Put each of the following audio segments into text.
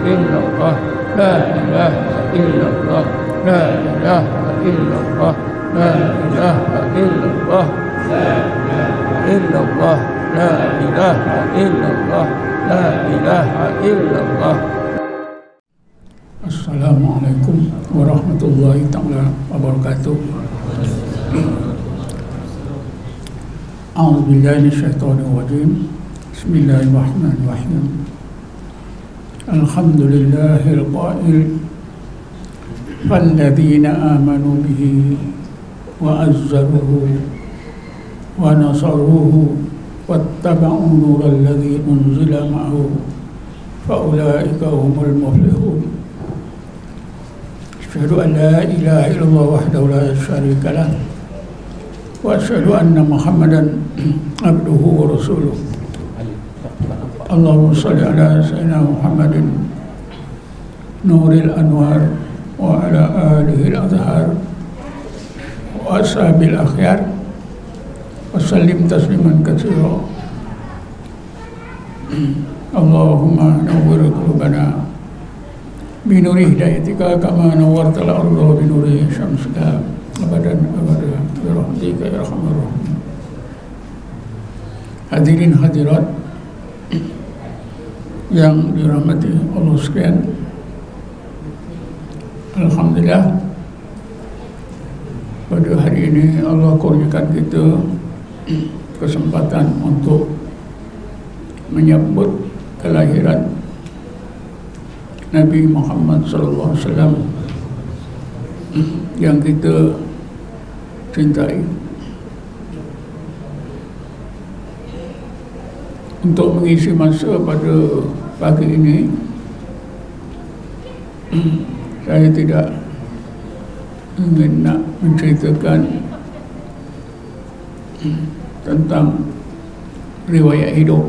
illallah, la ilaha illallah, la ilaha illallah, la ilaha illallah, la ilaha illallah, la ilaha illallah, la ilaha illallah. Assalamualaikum warahmatullahi ta'ala wabarakatuh. A'udzubillahi minasyaitonir rajim. Bismillahirrahmanirrahim. Alhamdulillahil qail falladzina amanu bihi wa azzaruhu wa nasaruhu wattaba'u nural ladzi unzila ma'ahu faulaika humul muflihun. Asyhadu an la ilaha illallah wahdahu la syarika lah wa asyhadu anna Muhammadan abduhu wa rasuluh. Allahumma shalli ala sayyidina Muhammadin nuril anwar wa ala alihi al-azhar wa ashabil akhyar wa sallim tasliman katsira. Allahumma nawwir qulubana binuri hidayatika kama nawwartal arda binuri syamsika abadan abada bi rahmatika ya arhamar rahimin. Hadirin hadirat yang dirahmati Allah sekalian, alhamdulillah pada hari ini Allah kurniakan kita kesempatan untuk menyambut kelahiran Nabi Muhammad sallallahu alaihi wasallam yang kita cintai. Untuk mengisi masa pada pagi ini, saya tidak ingin nak menceritakan tentang riwayat hidup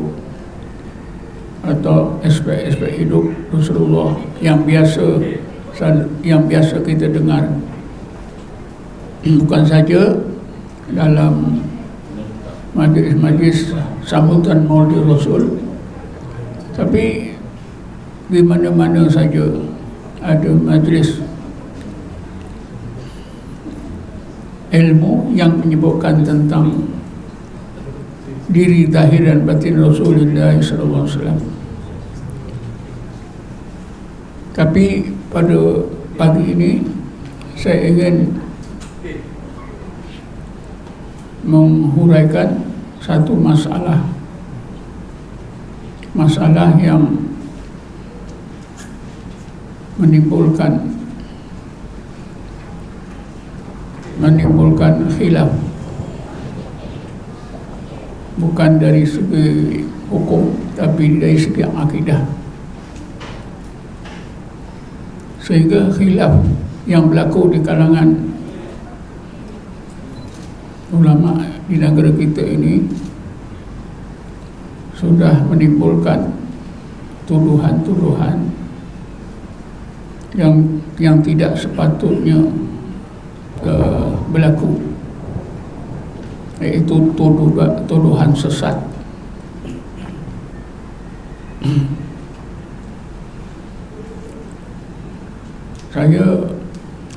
atau aspek-aspek hidup Rasulullah yang biasa kita dengar, bukan saja dalam majlis-majlis sambutan Maulid Rasul, tapi di mana-mana saja ada majlis ilmu yang menyebutkan tentang diri zahir dan batin Rasulullah sallallahu alaihi wasallam. Tapi pada pagi ini saya ingin menghuraikan satu masalah yang menimbulkan khilaf, bukan dari segi hukum tapi dari segi akidah, sehingga khilaf yang berlaku di kalangan ulama di negara kita ini sudah menimbulkan tuduhan-tuduhan yang tidak sepatutnya berlaku, yaitu tuduhan sesat. Saya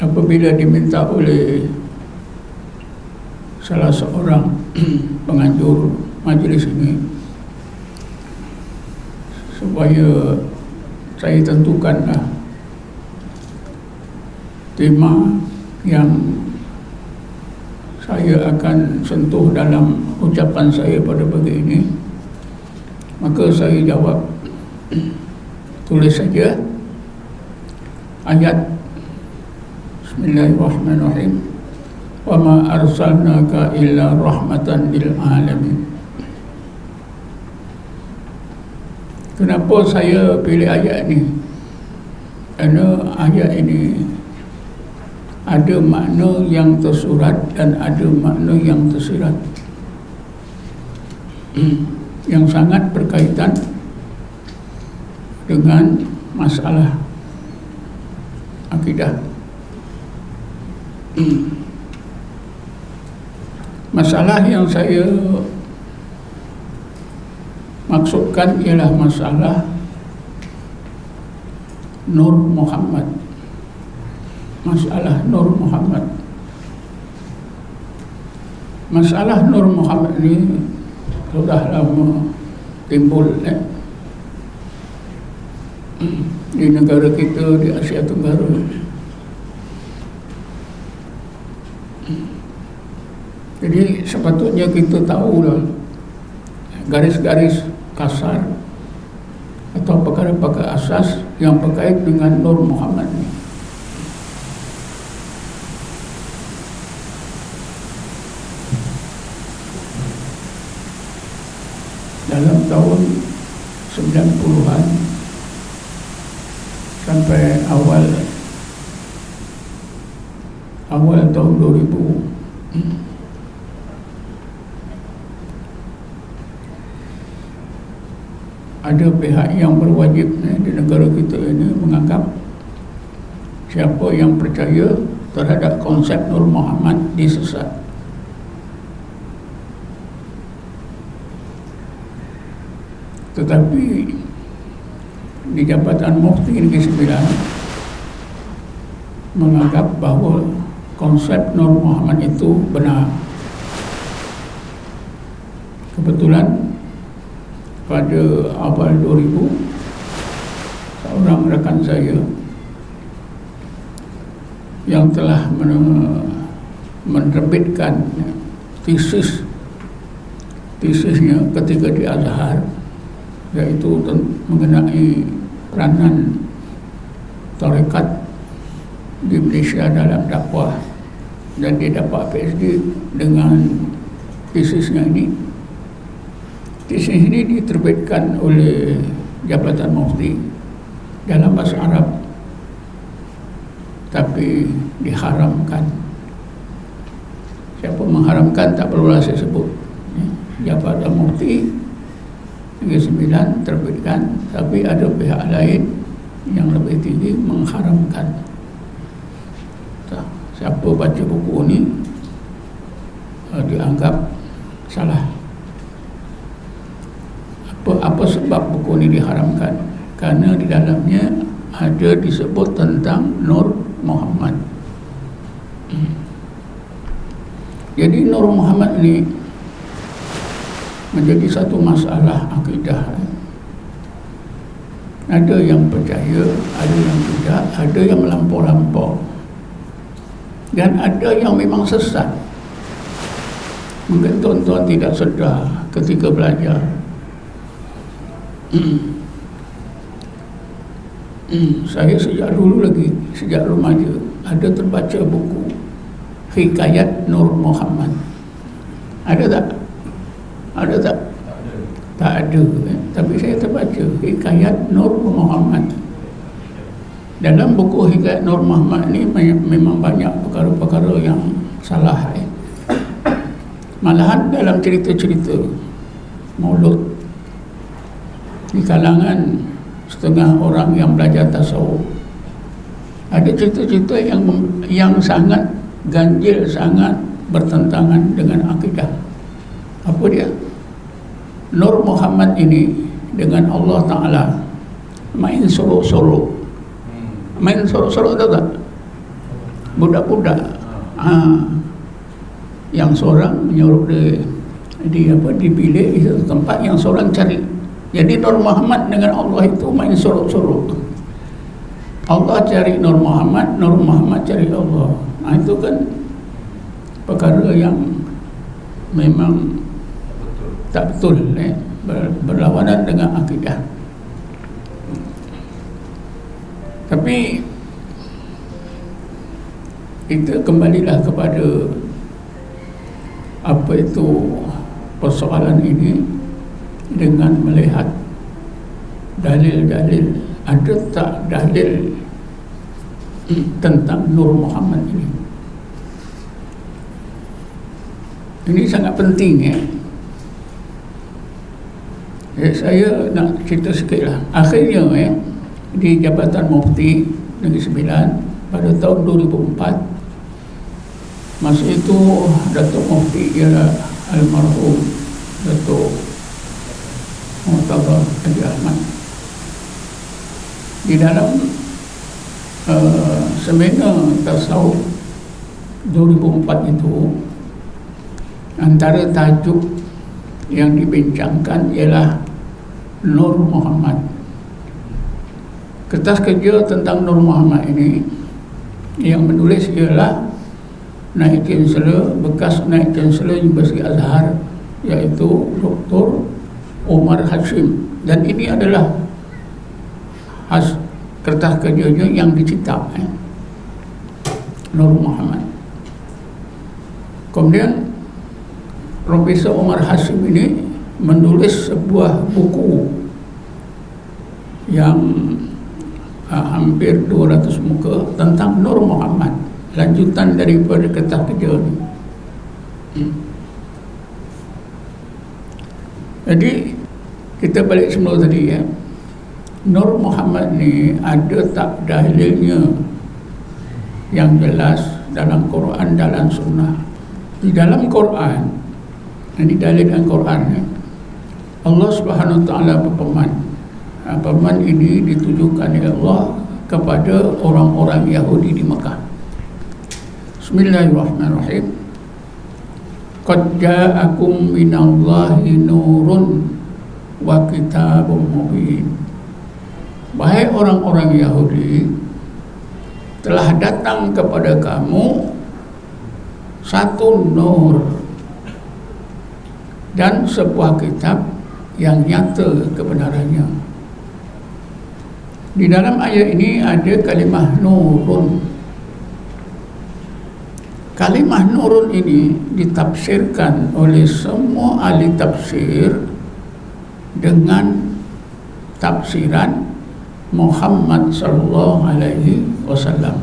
apabila diminta oleh salah seorang penganjur majlis ini supaya saya tentukanlah tema yang saya akan sentuh dalam ucapan saya pada pagi ini, maka saya jawab, tulis saja ayat Bismillahirrahmanirrahim, wa ma arsalnaka illa rahmatan lil alamin. Kenapa saya pilih ayat ini? Kerana ayat ini ada makna yang tersurat dan ada makna yang tersirat yang sangat berkaitan dengan masalah akidah. Masalah yang saya maksudkan ialah masalah Nur Muhammad. Masalah Nur Muhammad. Masalah Nur Muhammad ini sudah lama timbul di negara kita, di Asia Tenggara. Jadi sepatutnya kita tahulah garis-garis kasar atau perkara-perkara asas yang berkait dengan Nur Muhammad ini. Dalam tahun 90-an sampai awal tahun 2000, ada pihak yang berwajib di negara kita ini menganggap siapa yang percaya terhadap konsep Nur Muhammad disesat. Tetapi di Jabatan Mufti Negeri Sembilan menganggap bahawa konsep Nur Muhammad itu benar. Kebetulan pada awal 2000, seorang rekan saya yang telah menerbitkan tesisnya ketika di Azhar, yaitu mengenai peranan tarekat di Malaysia dalam dakwah, dan dia dapat PhD dengan tesisnya ini. Tesis ini diterbitkan oleh Jabatan Mufti dalam bahasa Arab, tapi diharamkan. Siapa mengharamkan tak perlulah saya sebut. Jabatan Mufti Negeri Sembilan terbitkan, tapi ada pihak lain yang lebih tinggi mengharamkan. Siapa baca buku ini dianggap salah. Apa sebab buku ini diharamkan? Karena di dalamnya ada disebut tentang Nur Muhammad. Jadi Nur Muhammad ini menjadi satu masalah akidah. Ada yang percaya, ada yang tidak, ada yang melampau-lampau, dan ada yang memang sesat. Mungkin tuan-tuan tidak sedar ketika belajar. Saya sejak dulu lagi, sejak remaja, ada terbaca buku Hikayat Nur Muhammad. Ada tak? Ada tak? Tak ada. Tapi saya terbaca Hikayat Nur Muhammad. Dalam buku Hikayat Nur Muhammad ni memang banyak perkara-perkara yang salah. Malahan dalam cerita-cerita maulud di kalangan setengah orang yang belajar tasawuf, ada cerita-cerita yang sangat ganjil, sangat bertentangan dengan akidah. Apa dia? Nur Muhammad ini dengan Allah Ta'ala main sorok-sorok. Main sorok-sorok tahu tak? Budak-budak. Yang seorang menyuruh dia dipilih di satu tempat, yang seorang cari. Jadi Nur Muhammad dengan Allah itu main sorok-sorok. Allah cari Nur Muhammad cari Allah. Itu kan perkara yang memang tak betul, berlawanan dengan akidah. Tapi kita kembalilah kepada apa itu persoalan ini dengan melihat dalil-dalil. Ada tak dalil tentang Nur Muhammad ini? Ini sangat penting. Saya nak cerita sikit lah. Akhirnya di Jabatan Mufti Negeri Sembilan pada tahun 2004, masa itu Datuk Mufti ialah almarhum Datuk Muhtabar Haji Ahmad. Di dalam seminar tasawuf 2004 itu, antara tajuk yang dibincangkan ialah Nur Muhammad. Kertas kerja tentang Nur Muhammad ini yang menulis ialah Naib Chancellor, bekas Naib Chancellor Universiti Azhar, iaitu Dr. Omar Hashim. Dan ini adalah kertas kerjanya yang dicetak, Nur Muhammad. Kemudian Profesor Omar Hashim ini menulis sebuah buku yang hampir 200 muka tentang Nur Muhammad, lanjutan daripada kertas kerja ini. Jadi kita balik semula tadi, Nur Muhammad ni ada tak dalilnya yang jelas dalam Quran, dalam Sunnah. Di dalam Quran, ini dalil dalam Quran, Allah Subhanahu Wa Taala berfirman. Firman ini ditujukan oleh Allah kepada orang-orang Yahudi di Mekah. Bismillahirrahmanirrahim. Qad ja'akum minallahi nurun wa kitabun mubin. Wahai orang-orang Yahudi, telah datang kepada kamu satu nur dan sebuah kitab yang nyata kebenarannya. Di dalam ayat ini ada kalimah nurun. Kalimah nurun ini ditafsirkan oleh semua ahli tafsir dengan tafsiran Muhammad sallallahu alaihi wasallam.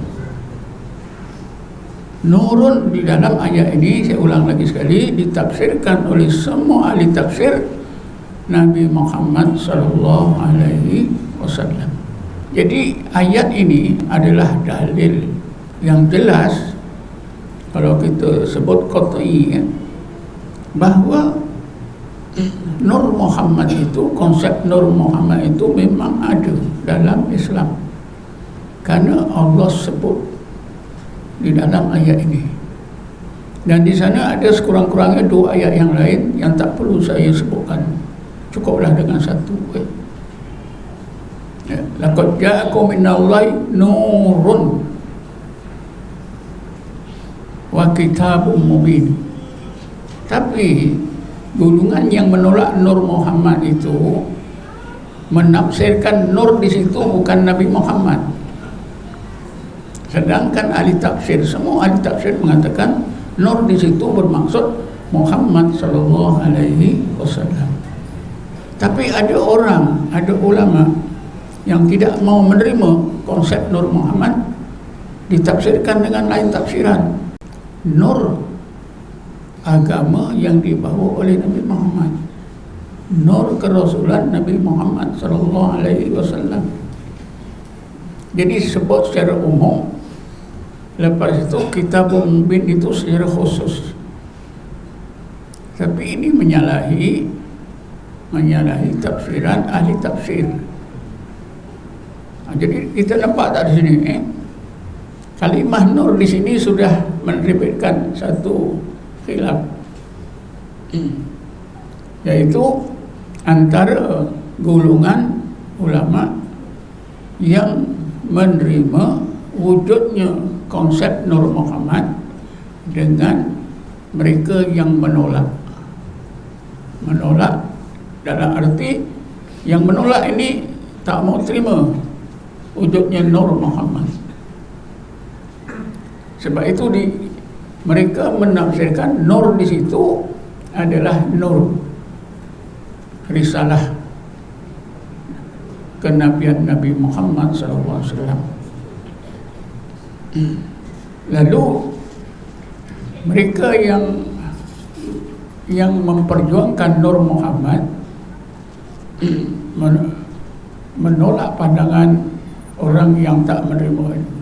Nurun di dalam ayat ini, saya ulang lagi sekali, ditafsirkan oleh semua ahli tafsir Nabi Muhammad sallallahu alaihi wasallam. Jadi ayat ini adalah dalil yang jelas, kalau kita sebut qat'i, bahawa Nur Muhammad itu, konsep Nur Muhammad itu memang ada dalam Islam, karena Allah sebut di dalam ayat ini. Dan di sana ada sekurang-kurangnya 2 ayat yang lain yang tak perlu saya sebutkan, cukuplah dengan satu. Laqad ja'akum minallahi nurun wa kitabun mubin. Tapi golongan yang menolak Nur Muhammad itu menafsirkan nur di situ bukan Nabi Muhammad. Sedangkan ahli tafsir, semua ahli tafsir mengatakan nur di situ bermaksud Muhammad sallallahu alaihi wasallam. Tapi ada orang, ada ulama yang tidak mau menerima konsep Nur Muhammad, ditafsirkan dengan lain tafsiran. Nur agama yang dibawa oleh Nabi Muhammad, nur kerasulan Nabi Muhammad sallallahu alaihi wasallam. Jadi sebut secara umum, lepas itu kitabun mubin itu secara khusus. Tapi ini menyalahi tafsiran ahli tafsir. Jadi kita nampak tak di sini, kalimah nur di sini sudah menerbitkan satu khilaf, yaitu antara golongan ulama yang menerima wujudnya konsep Nur Muhammad dengan mereka yang menolak dalam arti yang menolak ini tak mau terima wujudnya Nur Muhammad. Sebab itu mereka menafsirkan nur di situ adalah nur risalah kenabian Nabi Muhammad SAW. Lalu mereka yang memperjuangkan Nur Muhammad menolak pandangan orang yang tak menerima ini.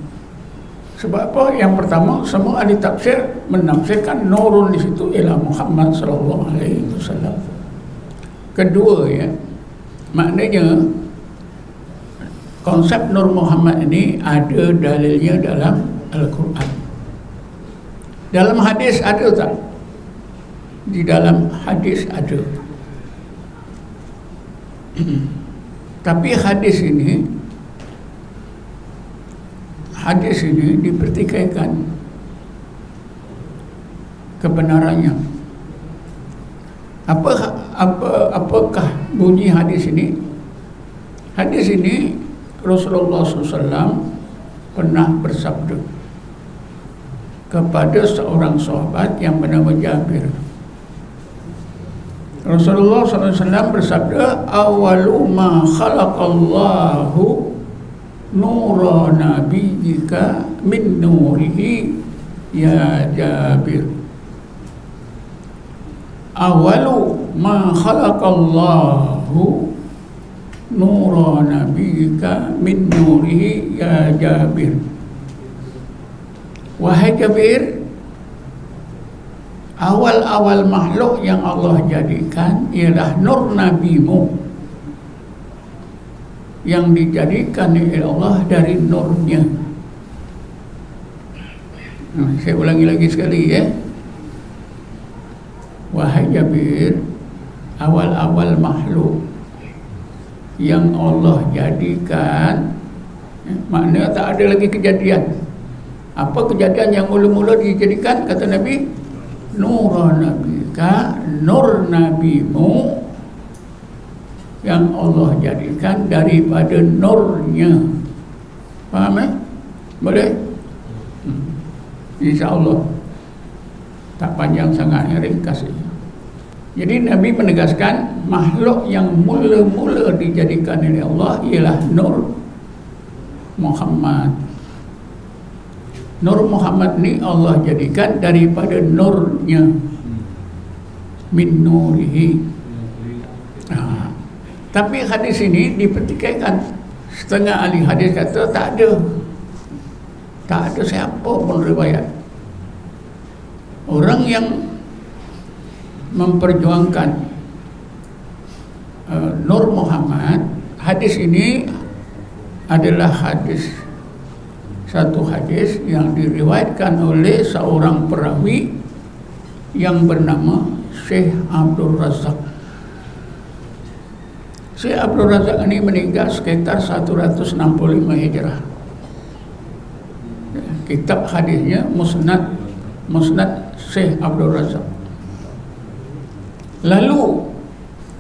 Sebab apa? Yang pertama, semua ahli tafsir menafsirkan nurun di situ ialah Muhammad sallallahu alaihi wasallam. Kedua, maknanya konsep Nur Muhammad ini ada dalilnya dalam Al-Quran. Dalam hadis ada tak? Di dalam hadis ada. Tapi hadis ini dipertikaikan kebenarannya. Apakah bunyi hadis ini? Hadis ini Rasulullah SAW pernah bersabda kepada seorang sahabat yang bernama Jabir. Rasulullah SAW bersabda, awalu ma khalaqallahu nura nabiyyika min nurihi ya Jabir. Awalu ma khalaqallahu nura nabiyyika min nurihi ya Jabir. Wahai Jabir, awal-awal makhluk yang Allah jadikan ialah nur nabimu yang dijadikan oleh Allah dari nurnya. Saya ulangi lagi sekali ya. Wahai Jabir, awal-awal makhluk yang Allah jadikan, maknanya tak ada lagi kejadian. Apa kejadian yang mula-mula dijadikan? Kata Nabi, nur nabika, nur nabimu yang Allah jadikan daripada nurnya. Faham Boleh? InsyaAllah tak panjang sangat, ringkas saja. Jadi Nabi menegaskan makhluk yang mula-mula dijadikan oleh Allah ialah Nur Muhammad. Nur Muhammad ni Allah jadikan daripada nurnya, min nurihi. Tapi hadis ini dipertikaikan. Setengah ahli hadis kata tak ada siapa pun riwayat orang yang memperjuangkan Nur Muhammad. Hadis ini adalah satu hadis yang diriwayatkan oleh seorang perawi yang bernama Syekh Abdul Razak. Syekh Abdul Razak ini meninggal sekitar 165 Hijrah. Kitab hadisnya Musnad Syekh Abdul Razak. Lalu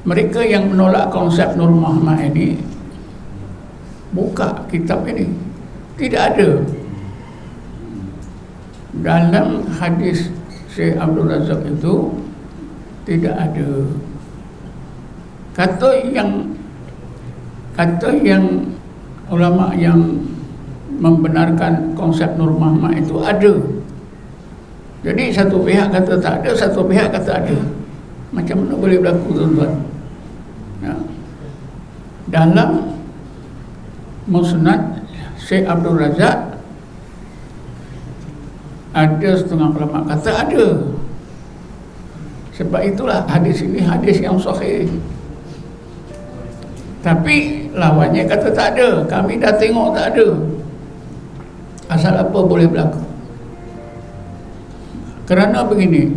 mereka yang menolak konsep Nur Muhammad ini buka kitab ini. Tidak ada dalam hadis Syekh Abdul Razak itu, tidak ada kata yang ulama yang membenarkan konsep Nur Muhammad itu ada. Jadi satu pihak kata tak ada, satu pihak kata ada. Macam mana boleh berlaku, tuan-tuan? Dalam Musnad Syekh Abdul Razak ada setengah ulama kata ada. Sebab itulah hadis ini hadis yang sahih. Tapi lawannya kata tak ada. Kami dah tengok tak ada. Asal apa boleh berlaku? Kerana begini,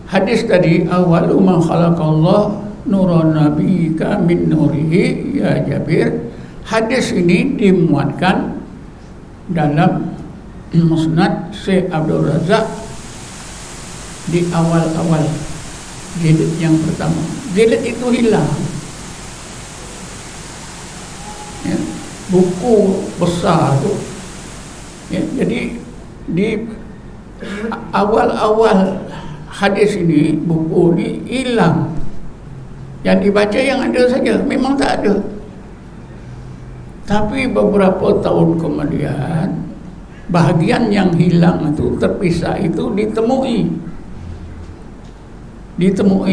hadis tadi, awalu ma khalaqallah nuran nabiyyika min nurihi ya Jabir. Hadis ini dimuatkan dalam Musnad Syekh Abdul Razak di awal-awal jilid yang pertama. Jilid itu hilang ya, buku besar tu ya, jadi di awal-awal hadis ini, buku ini hilang. Yang dibaca yang ada saja, memang tak ada. Tapi beberapa tahun kemudian, bahagian yang hilang itu, terpisah itu ditemui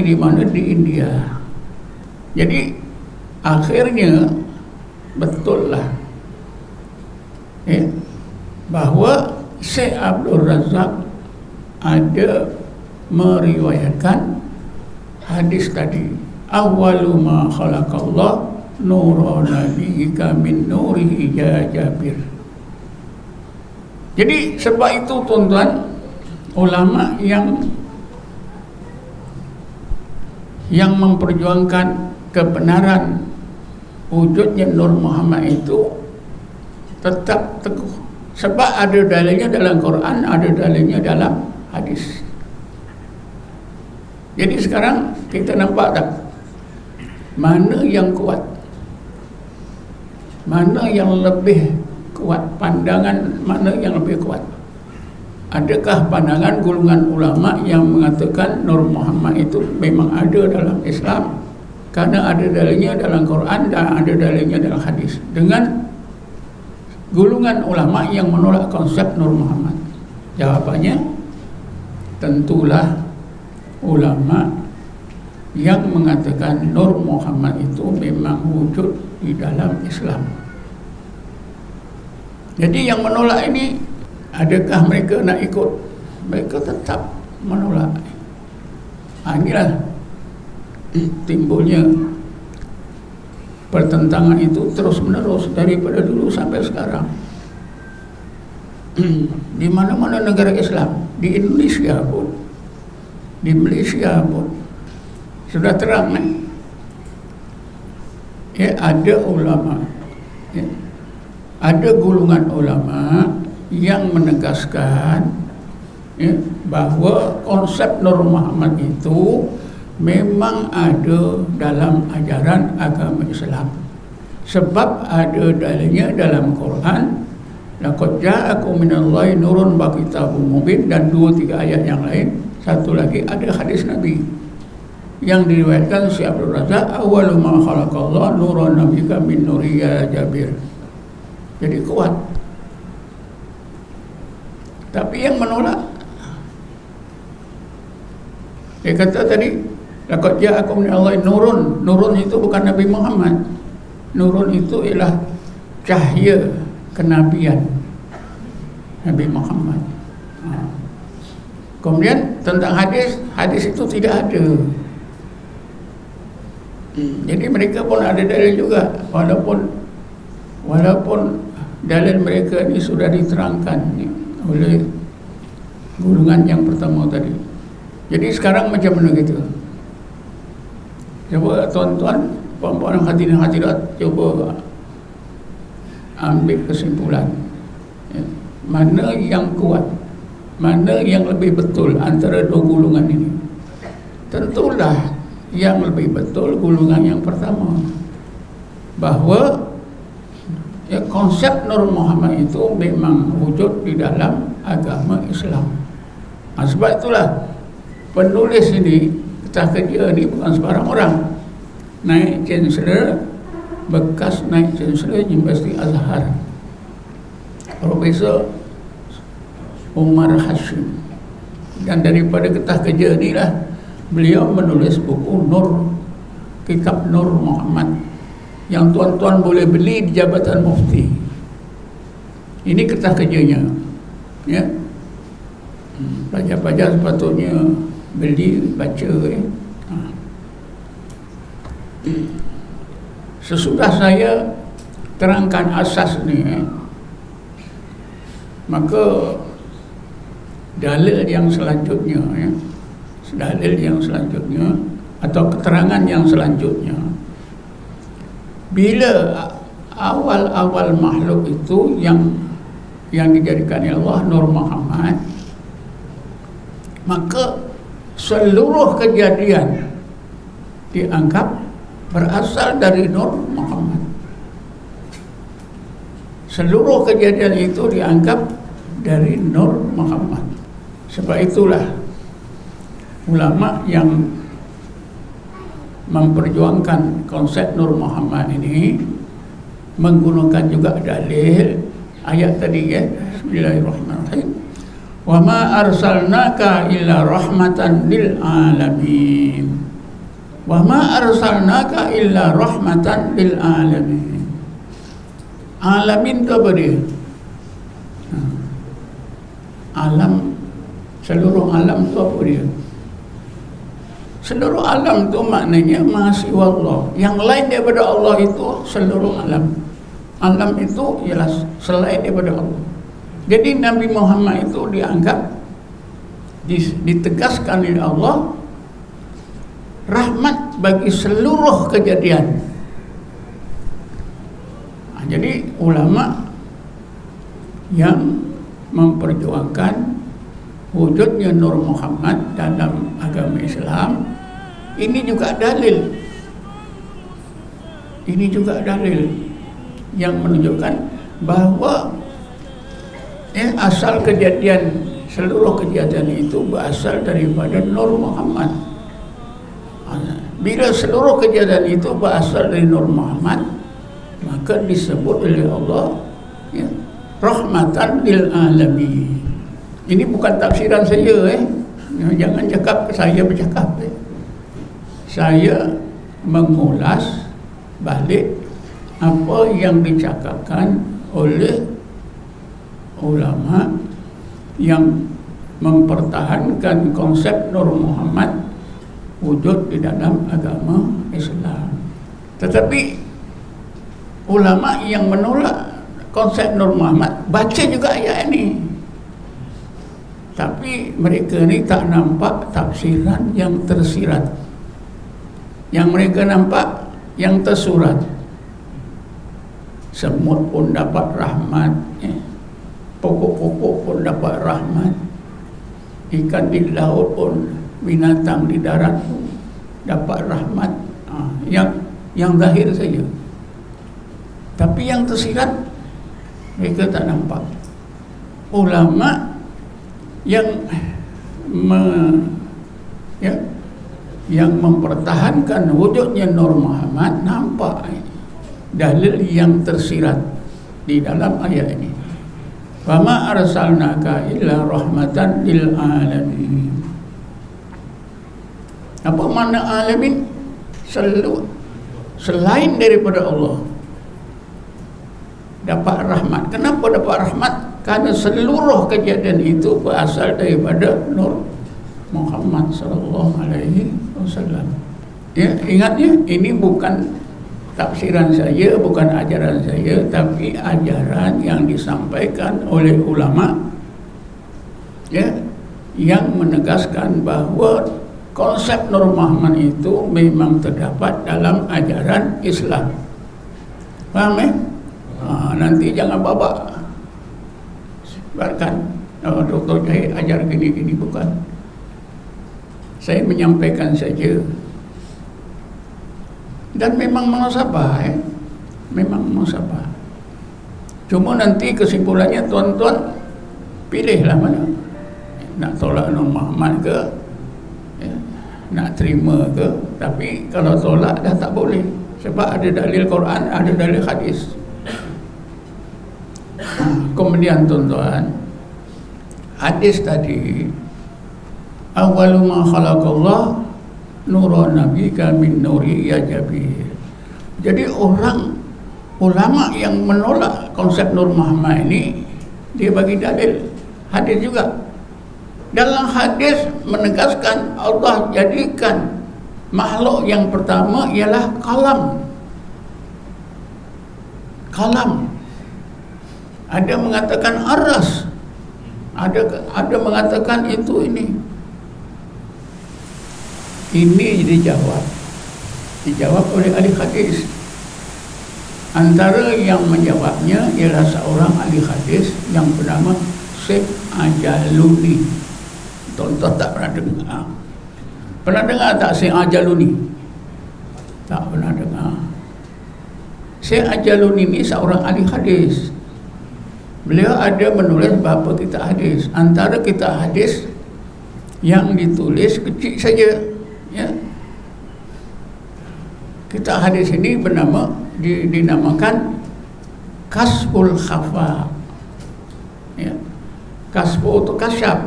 di mana? Di India. Jadi akhirnya betul lah ya, bahawa Syekh Abdul Razak ada meriwayatkan hadis tadi, awwalu ma khalaqallah nurana bika min nurihi ya Jabir. Jadi sebab itu tuan-tuan, ulama yang memperjuangkan kebenaran wujudnya Nur Muhammad itu tetap teguh. Sebab ada dalilnya dalam Quran, ada dalilnya dalam hadis. Jadi sekarang kita nampak tak mana yang kuat, mana yang lebih kuat, pandangan mana yang lebih kuat. Adakah pandangan golongan ulama yang mengatakan Nur Muhammad itu memang ada dalam Islam karena ada dalilnya dalam Quran dan ada dalilnya dalam hadis, dengan golongan ulama yang menolak konsep Nur Muhammad? Jawabannya tentulah ulama yang mengatakan Nur Muhammad itu memang wujud di dalam Islam. Jadi yang menolak ini, adakah mereka nak ikut? Mereka tetap menolak. Inilah timbulnya pertentangan itu terus menerus daripada dulu sampai sekarang. Di mana-mana negara Islam, di Indonesia pun, di Malaysia pun sudah terang ya, ada ulama ya, ada golongan ulama yang menegaskan ya, bahawa konsep Nur Muhammad itu memang ada dalam ajaran agama Islam. Sebab ada dalilnya dalam Quran, laqad ja'akum minallahi nurun wa kitabun mubin, dan 2-3 ayat yang lain. Satu lagi ada hadis Nabi yang diriwayatkan si Abdul Razak, awwalu ma khalaqallahu nuran nabika min nuri ya Jabir. Jadi kuat. Tapi yang menolak, dia kata tadi, laqad ja'akum minallahi nurun. Nurun itu bukan Nabi Muhammad. Nurun itu ialah cahaya kenabian Nabi Muhammad. Kemudian tentang hadis, hadis itu tidak ada. Jadi mereka pun ada dalil juga, walaupun dalil mereka ini sudah diterangkan oleh golongan yang pertama tadi. Jadi sekarang macam mana gitu? Coba tuan-tuan, puan-puan hadirin hadirat, coba ambil kesimpulan ya, mana yang kuat, mana yang lebih betul antara dua golongan ini. Tentulah yang lebih betul golongan yang pertama, bahawa ya, konsep Nur Muhammad itu memang wujud di dalam agama Islam. Sebab itulah penulis ini, Ketah Kerja ini bukan sebarang orang. Naik Chancellor, bekas naik Chancellor Universiti Azhar, Profesor Umar Hashim. Dan daripada Ketah Kerja inilah beliau menulis buku Nur, kitab Nur Muhammad, yang tuan-tuan boleh beli di Jabatan Mufti. Ini Ketah Kerjanya ya. Pelajar-pelajar sepatutnya beli, baca ya. Sesudah saya terangkan asas ni maka dalil yang selanjutnya ya, dalil yang selanjutnya atau keterangan yang selanjutnya, bila awal-awal makhluk itu yang dijadikan Allah Nur Muhammad, maka seluruh kejadian dianggap berasal dari Nur Muhammad. Seluruh kejadian itu dianggap dari Nur Muhammad. Sebab itulah ulama yang memperjuangkan konsep Nur Muhammad ini menggunakan juga dalil ayat tadi ya. Bismillahirrahmanirrahim. Wa ma arsalnaka illa rahmatan lil alamin. Wa ma arsalnaka illa rahmatan lil alamin. Alamin itu apa dia? Alam, seluruh alam itu apa dia? Seluruh alam itu maknanya mahasiwa Allah. Yang lain daripada Allah itu seluruh alam. Alam itu ialah selain daripada Allah. Jadi Nabi Muhammad itu dianggap, ditegaskan oleh Allah, rahmat bagi seluruh kejadian. Jadi ulama yang memperjuangkan wujudnya Nur Muhammad dalam agama Islam, ini juga dalil. Ini juga dalil yang menunjukkan bahawa asal kejadian, seluruh kejadian itu berasal daripada Nur Muhammad. Bila seluruh kejadian itu berasal dari Nur Muhammad, maka disebut oleh Allah rahmatan lil alamin. Ini bukan tafsiran saya, jangan cakap saya bercakap. Saya mengulas balik apa yang dicakapkan oleh ulama yang mempertahankan konsep Nur Muhammad wujud di dalam agama Islam. Tetapi ulama yang menolak konsep Nur Muhammad baca juga ayat ini, tapi mereka ni tak nampak tafsiran yang tersirat. Yang mereka nampak yang tersurat. Semut pun dapat rahmat, pokok-pokok pun dapat rahmat, ikan di laut pun, binatang di darat pun dapat rahmat. Yang zahir saja. Tapi yang tersirat mereka tak nampak. Ulama yang yang mempertahankan wujudnya Nur Muhammad nampak dalil yang tersirat di dalam ayat ini. Wa ma arsalnaka illa rahmatan lil alamin. Apa makna alamin? Selain daripada Allah dapat rahmat. Kenapa dapat rahmat? Karena seluruh kejadian itu berasal daripada Nur Muhammad sallallahu alaihi wasallam. Ya, ingatnya ini bukan tafsiran saya, bukan ajaran saya, tapi ajaran yang disampaikan oleh ulama yang menegaskan bahawa konsep Nur Muhammad itu memang terdapat dalam ajaran Islam. Faham nanti jangan babak sebabkan Dr. Jahid ajar gini-gini, bukan. Saya menyampaikan saja. Dan memang munasabah, memang munasabah. Cuma nanti kesimpulannya tuan-tuan pilihlah mana. Nak tolak Nur Muhammad ke, nak terima ke. Tapi kalau tolak dah tak boleh, sebab ada dalil Quran, ada dalil hadis. Kemudian tuan-tuan, hadis tadi, awwalu ma khalaqallah nurun nabika min nuri ya jabir. Jadi ulama yang menolak konsep Nur Muhammad ini, dia bagi dalil hadis juga. Dalam hadis menegaskan Allah jadikan makhluk yang pertama ialah kalam. Ada mengatakan aras, ada mengatakan itu ini. Ini dijawab oleh ahli hadis. Antara yang menjawabnya ialah seorang ahli hadis yang bernama Syekh Ajaluni. Tuan-tuan tak pernah dengar. Pernah dengar tak Syekh Ajaluni? Tak pernah dengar. Syekh Ajaluni ini seorang ahli hadis. Beliau ada menulis beberapa kitab hadis. Antara kitab hadis yang ditulis kecil saja, kitab hadis ini dinamakan Kasful Khafa. Kasfu itu kasyaf,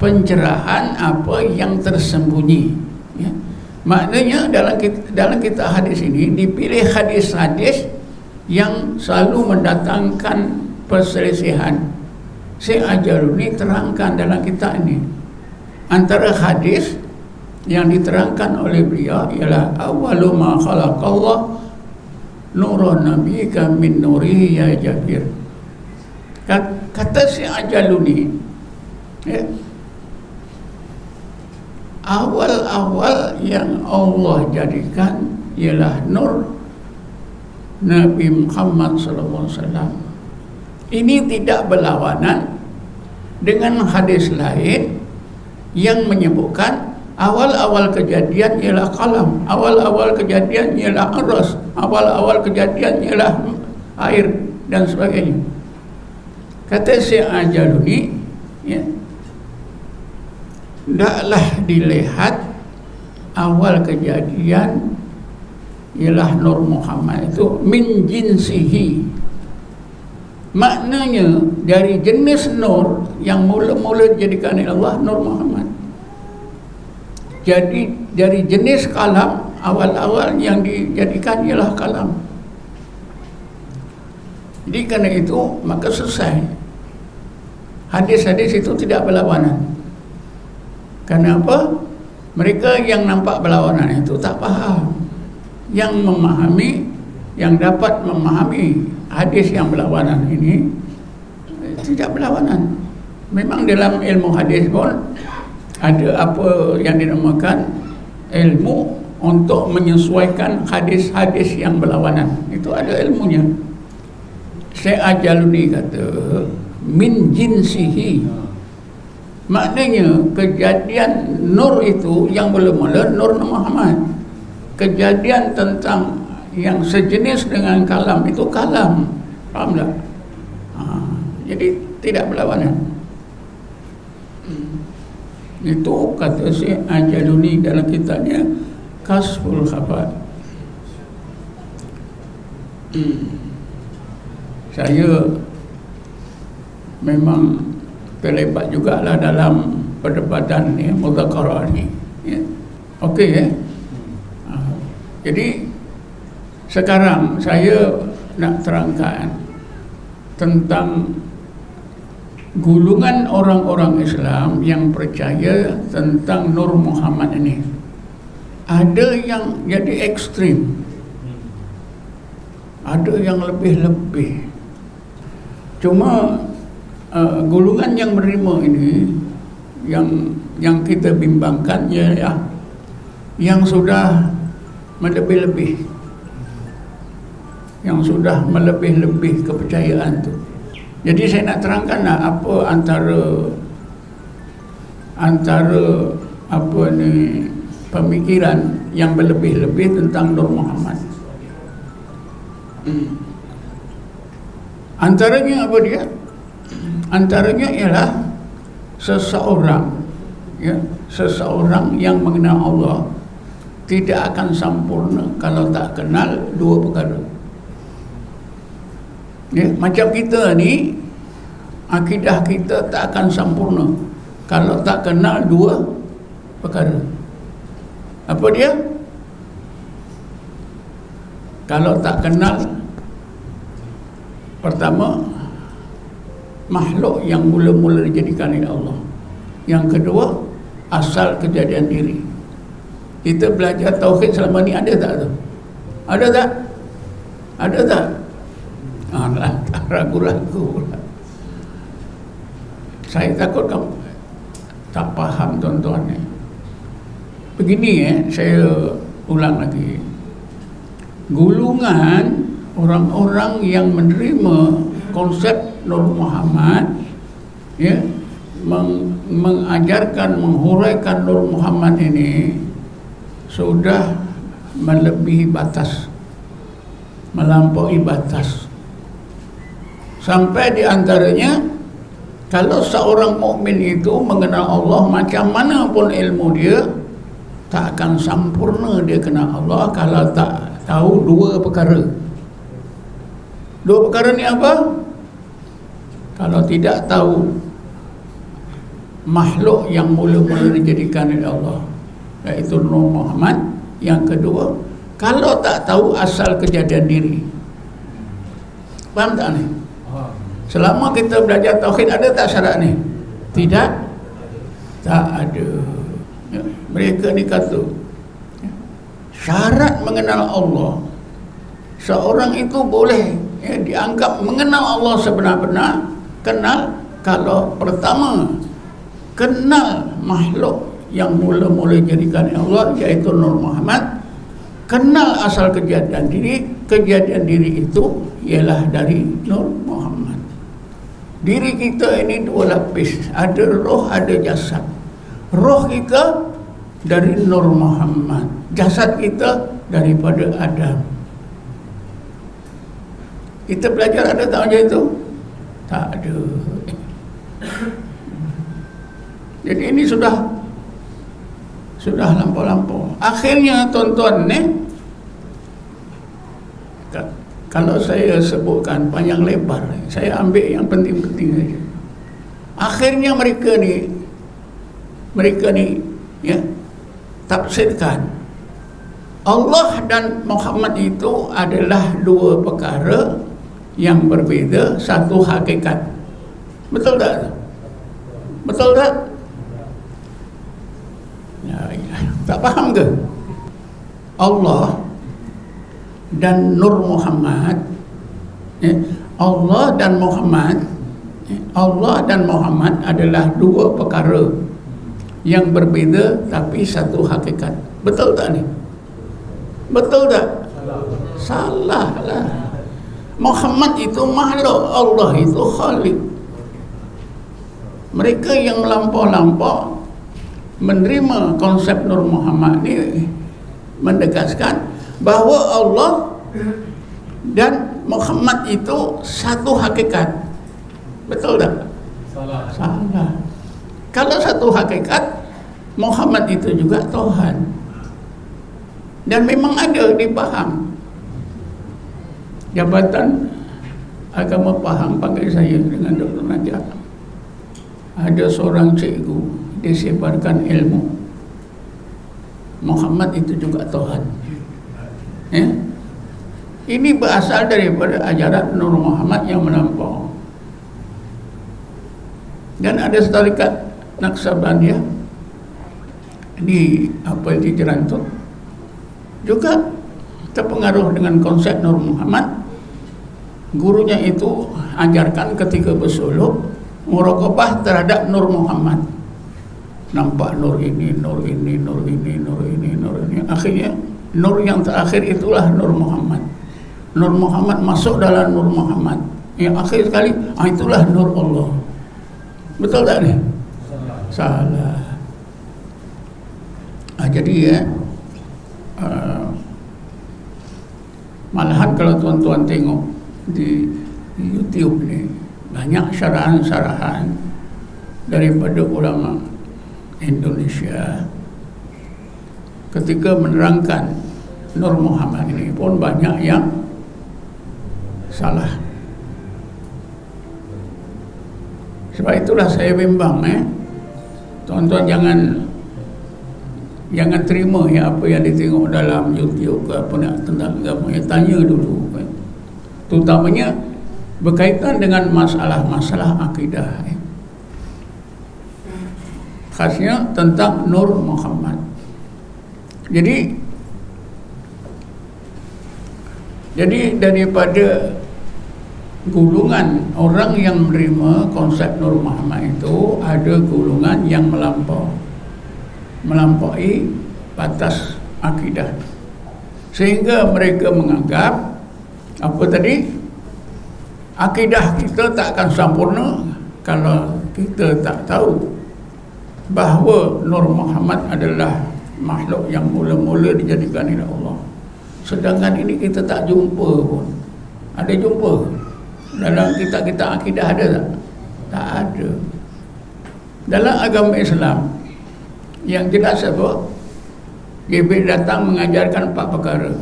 pencerahan apa yang tersembunyi. Maknanya dalam kitab hadis ini dipilih hadis-hadis yang selalu mendatangkan perselisihan. Syekh Ajaluni terangkan dalam kitab ini antara hadis yang diterangkan oleh beliau ialah awwalu ma khalaqallah nurun nabiyika min nurihi ya Jabir. Kata si Ajaluni, ya, awal-awal yang Allah jadikan ialah nur Nabi Muhammad SAW. Ini tidak berlawanan dengan hadis lain yang menyebutkan awal-awal kejadian ialah kalam, awal-awal kejadian ialah aras, awal-awal kejadian ialah air dan sebagainya. Kata Syekh Ajaluni, ya, hendaklah dilihat awal kejadian ialah Nur Muhammad itu min jinsihi, maknanya dari jenis nur yang mula-mula dijadikan oleh Allah, Nur Muhammad. Jadi dari jenis kalam, awal-awal yang dijadikan ialah kalam. Jadi kerana itu maka selesai. Hadis-hadis itu tidak berlawanan. Kenapa? Mereka yang nampak berlawanan itu tak faham. Yang memahami, yang dapat memahami hadis yang berlawanan ini tidak berlawanan. Memang dalam ilmu hadis pun ada apa yang dinamakan ilmu untuk menyesuaikan hadis-hadis yang berlawanan. Itu ada ilmunya. Syekh Ajaluni kata min jinsihi, maknanya kejadian nur itu yang mula-mula Nur Muhammad. Kejadian tentang yang sejenis dengan kalam itu kalam. Faham tak? Jadi tidak berlawanan. Itu kata Syekh Ajaluni dalam kitabnya Kasful Khabar. Saya memang terlibat jugalah dalam perdebatan ni, mudzakarah ni, ya. Okey, ya. Jadi sekarang saya nak terangkan tentang gulungan orang-orang Islam yang percaya tentang Nur Muhammad ini. Ada yang jadi ekstrim, ada yang lebih-lebih. Cuma golongan yang menerima ini yang kita bimbangkan ialah yang sudah melebih-lebih, yang sudah melebih-lebih kepercayaan tu. Jadi saya nak terangkanlah apa antara apa ni pemikiran yang berlebih-lebih tentang Nur Muhammad. Antaranya apa dia? Antaranya ialah seseorang, ya, seseorang yang mengenal Allah tidak akan sempurna kalau tak kenal dua perkara. Ya, macam kita ni, akidah kita tak akan sempurna kalau tak kenal dua perkara. Apa dia? Kalau tak kenal, pertama, makhluk yang mula-mula dijadikan oleh Allah. Yang kedua, asal kejadian diri. Kita belajar tauhid selama ni ada tak tu? Ada tak? Ada tak? Ragu-ragu. Saya takut kamu tak faham tuan-tuan ni. Begini, saya ulang lagi. Gulungan orang-orang yang menerima konsep Nur Muhammad, ya, mengajarkan, menghuraikan Nur Muhammad ini sudah melebihi batas, melampaui batas. Sampai di antaranya, kalau seorang mukmin itu mengenal Allah, macam mana pun ilmu dia, tak akan sempurna dia kenal Allah kalau tak tahu dua perkara. Dua perkara ni apa? Kalau tidak tahu makhluk yang mula-mula dijadikan oleh Allah, iaitu Nur Muhammad. Yang kedua, kalau tak tahu asal kejadian diri. Faham tak ni? Selama kita belajar tauhid, ada tak syarat ni? Tidak. Tak ada. Ya, mereka ni kata syarat mengenal Allah, seorang itu boleh dianggap mengenal Allah sebenar-benar. Kenal, kalau pertama kenal makhluk yang mula-mula jadikan Allah, iaitu Nur Muhammad. Kenal asal kejadian diri itu ialah dari Nur Muhammad. Diri kita ini dua lapis, ada roh, ada jasad. Roh kita dari Nur Muhammad, jasad kita daripada Adam. Kita belajar ada tak macam itu? Tak ada. Jadi ini sudah lampau-lampau. Akhirnya tuan-tuan ni, kalau saya sebutkan panjang lebar, saya ambil yang penting-penting saja. Akhirnya mereka ni ya, tafsirkan Allah dan Muhammad itu adalah dua perkara yang berbeza, satu hakikat. Betul tak? Betul tak? Ya. Tak faham ke? Allah dan Nur Muhammad, Allah dan Muhammad adalah dua perkara yang berbeza tapi satu hakikat. Betul tak ni? Betul tak? Salah lah. Muhammad itu makhluk, Allah itu khalik. Mereka yang melampau-lampau menerima konsep Nur Muhammad ni mendegaskan bahawa Allah dan Muhammad itu satu hakikat. Betul tak? Salah. Kalau satu hakikat, Muhammad itu juga Tuhan. Dan memang ada dipaham. Jabatan Agama Pahang panggil saya dengan Dr. Najat. Ada seorang cikgu, dia sebarkan ilmu Muhammad itu juga Tuhan. Ya? Ini berasal daripada ajaran Nur Muhammad yang melampau. Dan ada tarikat Naqsabandiyah di Jerantut juga terpengaruh dengan konsep Nur Muhammad. Gurunya itu ajarkan ketika bersuluk muraqabah terhadap Nur Muhammad. Nampak nur ini, nur ini, nur ini, nur ini, nur ini. Akhirnya nur yang terakhir itulah Nur Muhammad. Nur Muhammad masuk dalam Nur Muhammad. Yang akhir sekali, itulah Nur Allah. Betul tak ni? Salah. Jadi malahan kalau tuan-tuan tengok di YouTube ni, banyak syarahan-syarahan daripada ulama Indonesia ketika menerangkan Nur Muhammad ini pun banyak yang salah. Sebab itulah saya bimbang, tuan-tuan jangan terima apa yang ditengok dalam YouTube ke apa nak tentang agama. Tanya dulu, terutamanya berkaitan dengan masalah-masalah akidah, khasnya tentang Nur Muhammad. Jadi daripada golongan orang yang menerima konsep Nur Muhammad itu, ada golongan yang melampaui batas akidah, sehingga mereka menganggap apa tadi, akidah kita tak akan sempurna kalau kita tak tahu bahawa Nur Muhammad adalah makhluk yang mula-mula dijadikan oleh Allah. Sedangkan ini kita tak jumpa pun. Ada jumpa dalam kitab-kitab akidah, ada tak? Tak ada. Dalam agama Islam yang jelas apa? Jibril datang mengajarkan 4 perkara.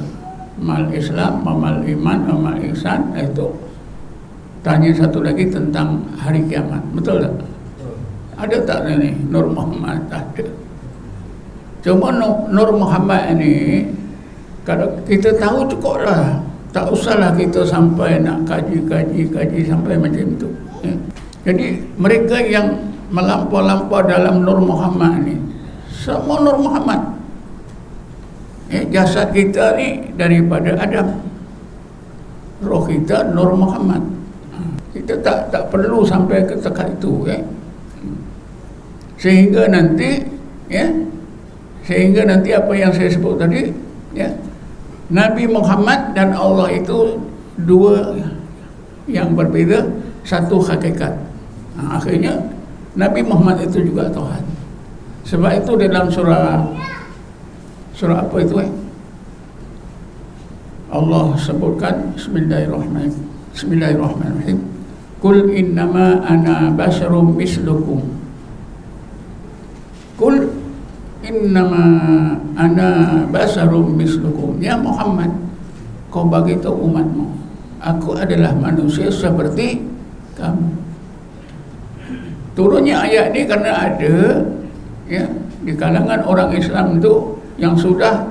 Mal Islam, amal iman, amal ihsan. Itu tanya satu lagi tentang hari kiamat. Betul tak? Ada tak ni Nur Muhammad? Ada. Cuma Nur Muhammad ini, kalau kita tahu cukuplah. Tak usahlah kita sampai nak kaji sampai macam itu. Jadi mereka yang melampau-lampau dalam Nur Muhammad ni. Semua Nur Muhammad. Jasad kita ni daripada Adam, roh kita Nur Muhammad. Kita tak perlu sampai ke tekad itu, sehingga nanti apa yang saya sebut tadi, Nabi Muhammad dan Allah itu dua yang berbeza, satu hakikat. Akhirnya Nabi Muhammad itu juga Tuhan. Sebab itu dalam surah apa itu, Allah sebutkan Bismillahirrahmanirrahim. Qul innama ana basyarum mislukum. Qul innama ana basyarum mislukum. Ya Muhammad, kau bagi tahu umatmu, aku adalah manusia seperti kamu. Turunnya ayat ini karena ada di kalangan orang Islam itu yang sudah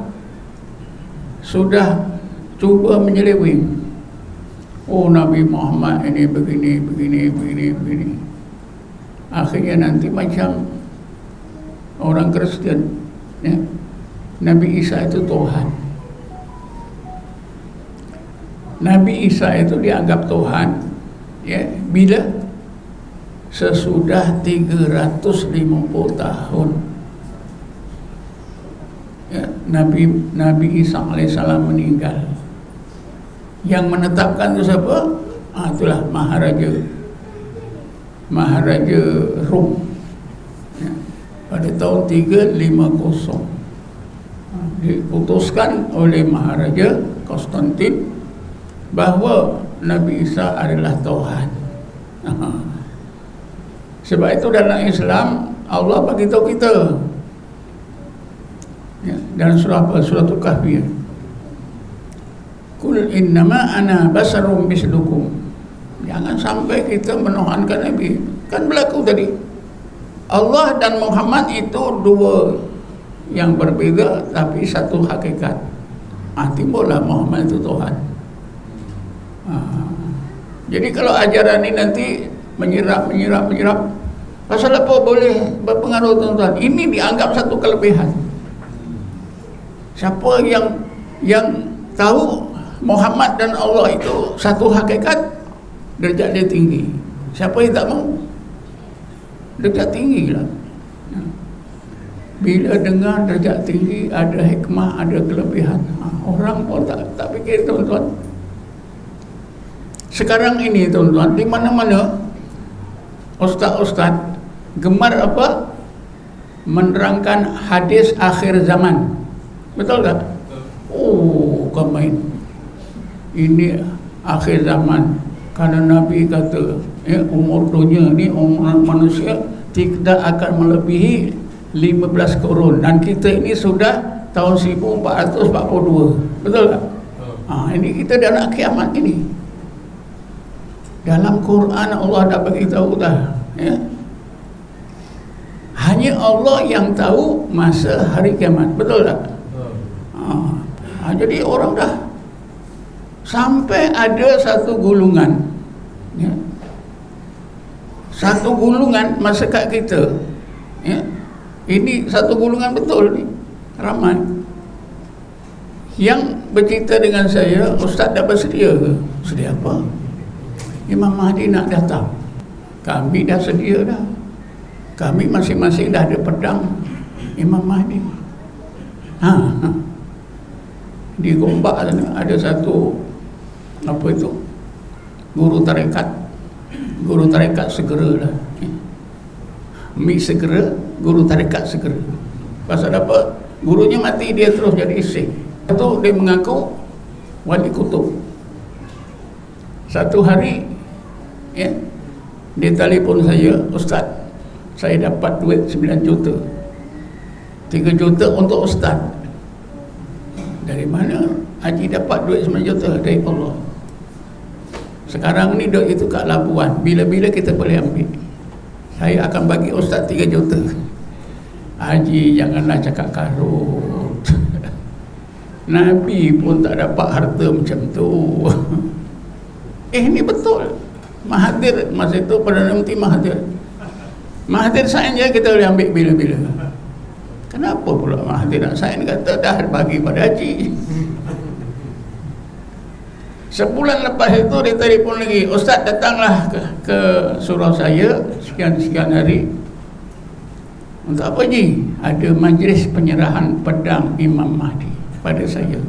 cuba menyeleweng. Oh, Nabi Muhammad ini begini. Akhirnya nanti macam orang Kristen, Nabi Isa itu Tuhan. Nabi Isa itu dianggap Tuhan bila sesudah 350 tahun Nabi Isa alaihissalam meninggal. Yang menetapkan itu siapa? Itulah Maharaja Rom, pada tahun 350 diputuskan oleh Maharaja Konstantin bahawa Nabi Isa adalah Tuhan. Sebab itu dalam Islam Allah bagi tahu kita dalam surah Al-Kahfi, Qul innama ana basarum mislukum. Jangan sampai kita menuhankan Nabi. Kan berlaku tadi, Allah dan Muhammad itu dua yang berbeza tapi satu hakikat. Timbullah Muhammad itu Tuhan. Jadi kalau ajaran ini nanti menyerap, pasal apa boleh berpengaruh tuan-tuan? Ini dianggap satu kelebihan. Siapa yang tahu Muhammad dan Allah itu satu hakikat, derajat dia tinggi. Siapa yang tak mau? Derajat tinggi lah. Bila dengar derajat tinggi, ada hikmah, ada kelebihan, orang pun tak fikir tuan-tuan. Sekarang ini tuan-tuan, di mana-mana ustaz-ustaz gemar apa? Menerangkan hadis akhir zaman. Betul tak? Oh, kau main. Ini akhir zaman. Karena Nabi kata, umur dunia ni, umur manusia tidak akan melebihi 15 kurun. Dan kita ini sudah tahun 1442. Betul tak? Ini kita dah nak kiamat ini. Dalam Quran Allah dah beritahu dah. Hanya Allah yang tahu masa hari kiamat. Betul tak? Jadi orang dah sampai ada satu gulungan, satu gulungan masyarakat kita, ini satu gulungan betul ni, ramai yang bercerita dengan saya, Ustaz dah bersedia ke? Sedia apa? Imam Mahdi nak datang. Kami dah sedia dah. Kami masing-masing dah ada pedang Imam Mahdi. Di Gombak ada satu apa itu, guru tarekat segeralah, segera guru tarekat segera. Pasal apa? Gurunya mati, dia terus jadi isik. Itu dia mengaku wali kutub. Satu hari dia telefon saya, Ustaz, saya dapat duit 9 juta, 3 juta untuk Ustaz. Dari mana Haji dapat duit 9 juta? Dari Allah. Sekarang ni duit itu kat Labuan, bila-bila kita boleh ambil. Saya akan bagi Ustaz 3 juta. Haji, janganlah cakap karut. Nabi pun tak dapat harta macam tu. Ini betul. Mahathir masa itu, Perdana Menteri Mahathir. Mahathir sains je kita boleh ambil bila-bila. Kenapa pula Mahathir sains kata dah bagi pada haji? Sebulan lepas itu dia telefon lagi, Ustaz datanglah ke surau saya sekian-sekian hari. Untuk apa Ji? Ada majlis penyerahan pedang Imam Mahdi pada saya.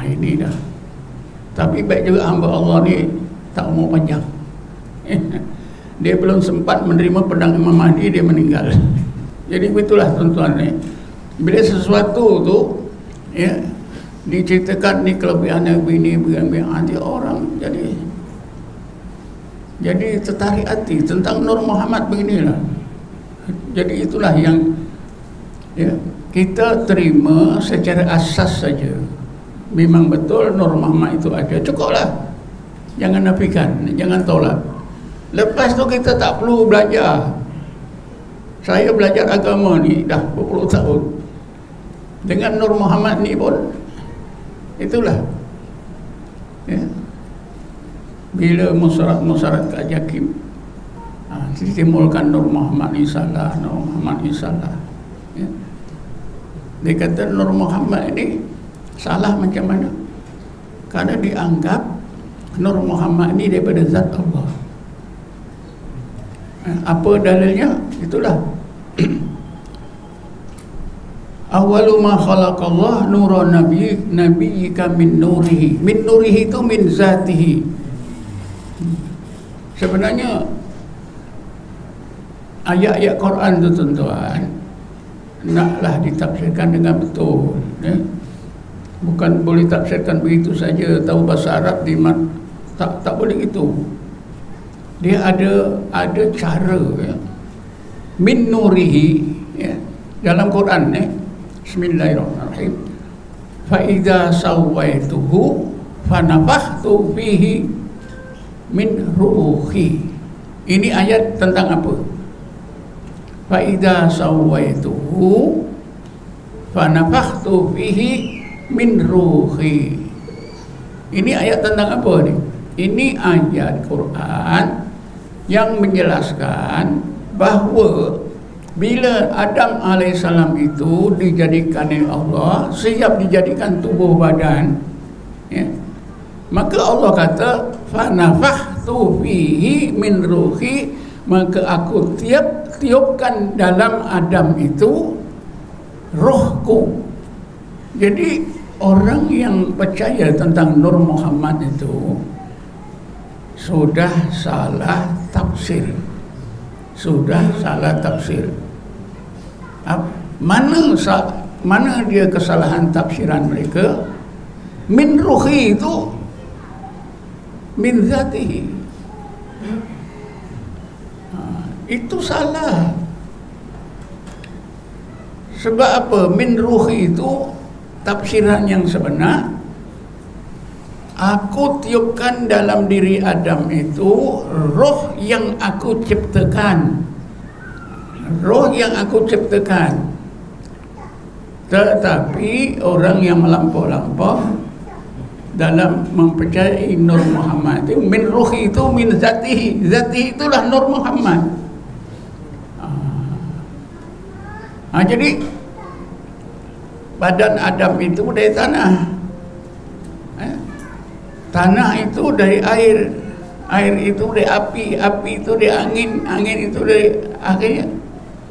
Ini dah. Tapi baik juga hamba Allah ni tak umur panjang. Dia belum sempat menerima pedang Imam Mahdi, dia meninggal. Jadi begitulah tuan-tuan ni. Bila sesuatu tu ya diceritakan ni kelebihannya begini nanti orang jadi tertarik hati tentang Nur Muhammad beginilah. Jadi itulah yang ya, kita terima secara asas saja. Memang betul Nur Muhammad itu ada, cukuplah. Jangan nafikan, jangan tolak. Lepas tu kita tak perlu belajar. Saya belajar agama ni dah berpuluh tahun. Dengan Nur Muhammad ni pun itulah ya. Bila musyarat Kak Jakim ditimbulkan Nur Muhammad ni salah, Nur Muhammad ni salah ya. Dia kata Nur Muhammad ni salah macam mana? Karena dianggap Nur Muhammad ni daripada zat Allah. Apa dalilnya? Itulah Awalu ma khalaqallah nura nabiyyika min nurihi. Min nurihi itu min zatihi. Sebenarnya ayat-ayat Quran tu tuan-tuan naklah ditafsirkan dengan betul ya? Bukan boleh tafsirkan begitu saja, tahu bahasa Arab tak boleh gitu. Dia ada cara ya. Min nurihi ya. Dalam Quran Bismillahirrahmanirrahim. Fa idza sawaituhu fa nafakhtu fihi min ruhi. Ini ayat tentang apa? Fa idza sawaituhu fa nafakhtu fihi min ruhi. Ini ayat tentang apa ni? Ini ayat Quran yang menjelaskan bahawa bila Adam alaihissalam itu dijadikan oleh Allah, siap dijadikan tubuh badan ya, maka Allah kata fa nafakhtu fihi min ruhi, maka aku tiupkan dalam Adam itu rohku. Jadi orang yang percaya tentang Nur Muhammad itu sudah salah tafsir. Mana dia kesalahan tafsiran mereka? Min ruhi itu min zatihi. Itu salah. Sebab apa? Min ruhi itu tafsiran yang sebenar. Aku tiupkan dalam diri Adam itu roh yang aku ciptakan. Roh yang aku ciptakan. Tetapi orang yang melampau-lampau dalam mempercayai Nur Muhammad itu, min ruhi itu min zatihi. Zatihi itulah Nur Muhammad. Jadi badan Adam itu dari tanah. Tanah itu dari air, air itu dari api, api itu dari angin, angin itu dari akhirnya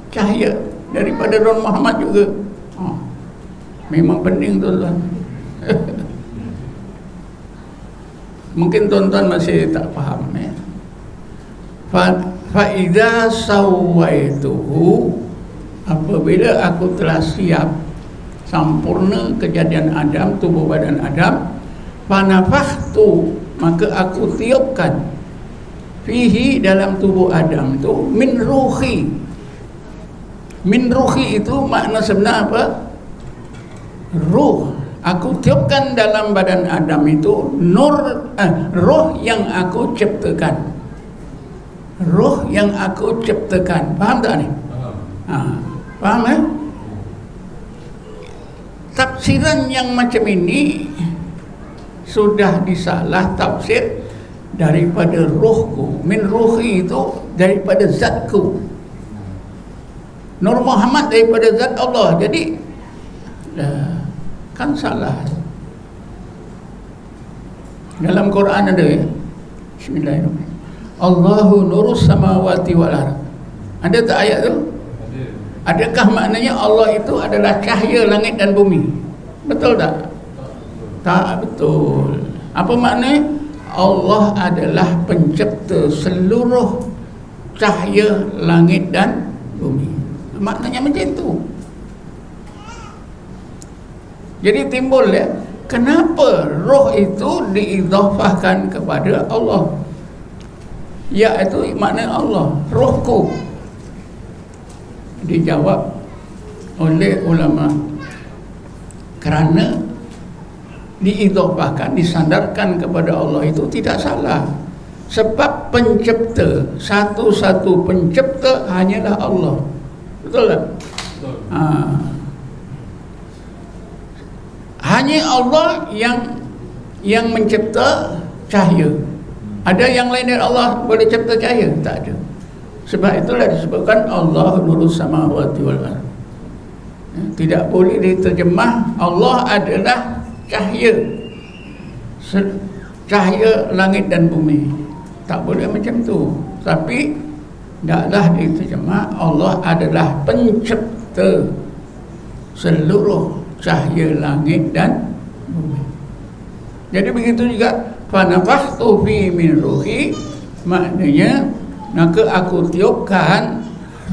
cahaya daripada Nur Muhammad juga. Memang penting tuan-tuan. Mungkin tuan-tuan masih tak faham ya. Fa idza sawaituhu, apabila aku telah siap sempurna kejadian Adam, tubuh badan Adam, fa nafakhtu, maka aku tiupkan fihi, dalam tubuh Adam itu min ruhi. Min ruhi itu makna sebenar apa? Ruh. Aku tiupkan dalam badan Adam itu roh yang aku ciptakan. Roh yang aku ciptakan. Faham tak ni? Faham ya? Tafsiran yang macam ini sudah disalah tafsir daripada rohku. Min ruhi itu daripada zatku. Nur Muhammad daripada zat Allah. Jadi kan salah. Dalam Quran ada ya. Bismillahirrahmanirrahim. Allahu nurus samawati wal ardh. Ada tak ayat tu? Adakah maknanya Allah itu adalah cahaya langit dan bumi? Betul tak? Tak betul. Apa maknanya? Allah adalah pencipta seluruh cahaya langit dan bumi. Maknanya macam tu. Jadi timbul ya, kenapa roh itu diidhafahkan kepada Allah? Ya, itu makna Allah, rohku. Dijawab oleh ulama, kerana diidhafahkan, disandarkan kepada Allah itu tidak salah. Sebab pencipta, satu-satu pencipta hanyalah Allah. Betul tak? Betul. Hanya Allah yang mencipta cahaya. Ada yang lain dari Allah boleh cipta cahaya? Tak ada. Sebab itulah disebutkan Allah nurus samawati wal ardh. Tidak boleh diterjemah Allah adalah cahaya, cahaya langit dan bumi. Tak boleh macam tu. Tapi taklah diterjemah Allah adalah pencipta seluruh cahaya langit dan bumi. Jadi begitu juga fanafakhtu fi min ruhi, maknanya maka aku tiupkan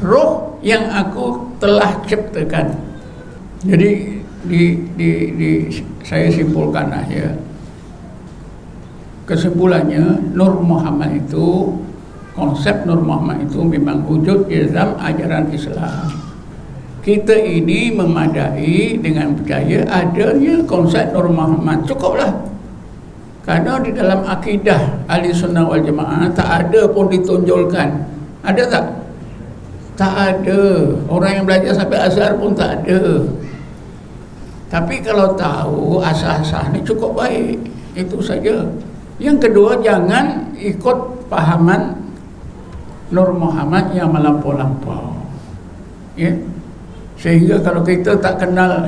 roh yang aku telah ciptakan. Jadi saya simpulkan ya. Kesimpulannya, Nur Muhammad itu, konsep Nur Muhammad itu memang wujud di dalam ajaran Islam. Kita ini memadai dengan percaya adanya konsep Nur Muhammad, cukuplah. Karena di dalam akidah Ahli Sunnah wal Jamaah tak ada pun ditonjolkan. Ada tak? Tak ada. Orang yang belajar sampai Azhar pun tak ada. Tapi kalau tahu asas-asas ni cukup baik, itu saja. Yang kedua, jangan ikut pahaman Nur Muhammad yang melampau-lampau. Ya. Sehingga kalau kita tak kenal,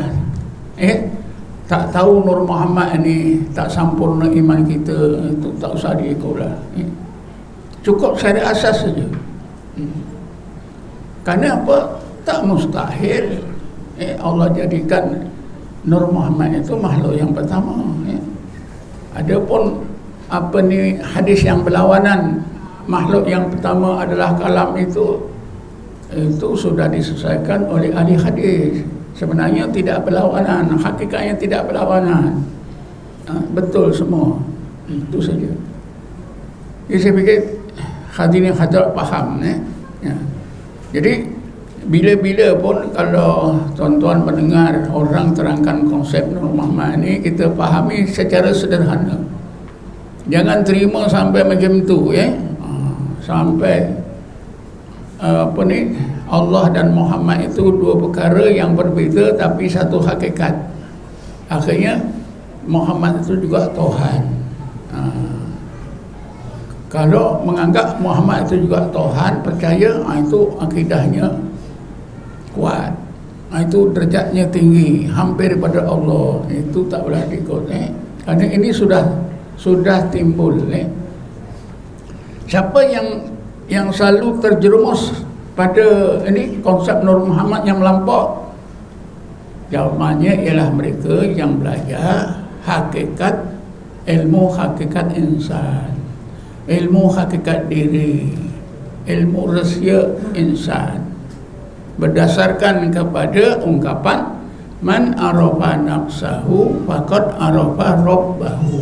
tak tahu Nur Muhammad ini, tak sempurna iman kita, itu tak usah diikutlah. Ya. Cukup syariat asas saja. Kerana apa? Tak mustahil Allah jadikan Nur Muhammad itu makhluk yang pertama. Ya. Adapun apa ni hadis yang berlawanan, makhluk yang pertama adalah kalam, itu sudah diselesaikan oleh ahli hadis. Sebenarnya tidak berlawanan, hakikatnya tidak berlawanan. Betul semua. Itu saja. Jadi saya fikir hadirin hadirat faham. Ya. Jadi bila-bila pun kalau tuan-tuan mendengar orang terangkan konsep Nur Muhammad ini, kita fahami secara sederhana. Jangan terima sampai macam tu ya. Sampai Allah dan Muhammad itu dua perkara yang berbeza tapi satu hakikat. Akhirnya Muhammad itu juga Tuhan. Kalau menganggap Muhammad itu juga Tuhan, percaya, itu akidahnya kuat. Itu derajatnya tinggi, hampir pada Allah. Itu tak boleh diikut. Kerana ini sudah timbul. Siapa yang selalu terjerumus pada ini konsep Nur Muhammad yang melampau? Jawabannya ialah mereka yang belajar hakikat, ilmu hakikat insan, ilmu hakikat diri, ilmu rahsia insan, berdasarkan kepada ungkapan man arafa nafsahu faqad arafa rabbahu.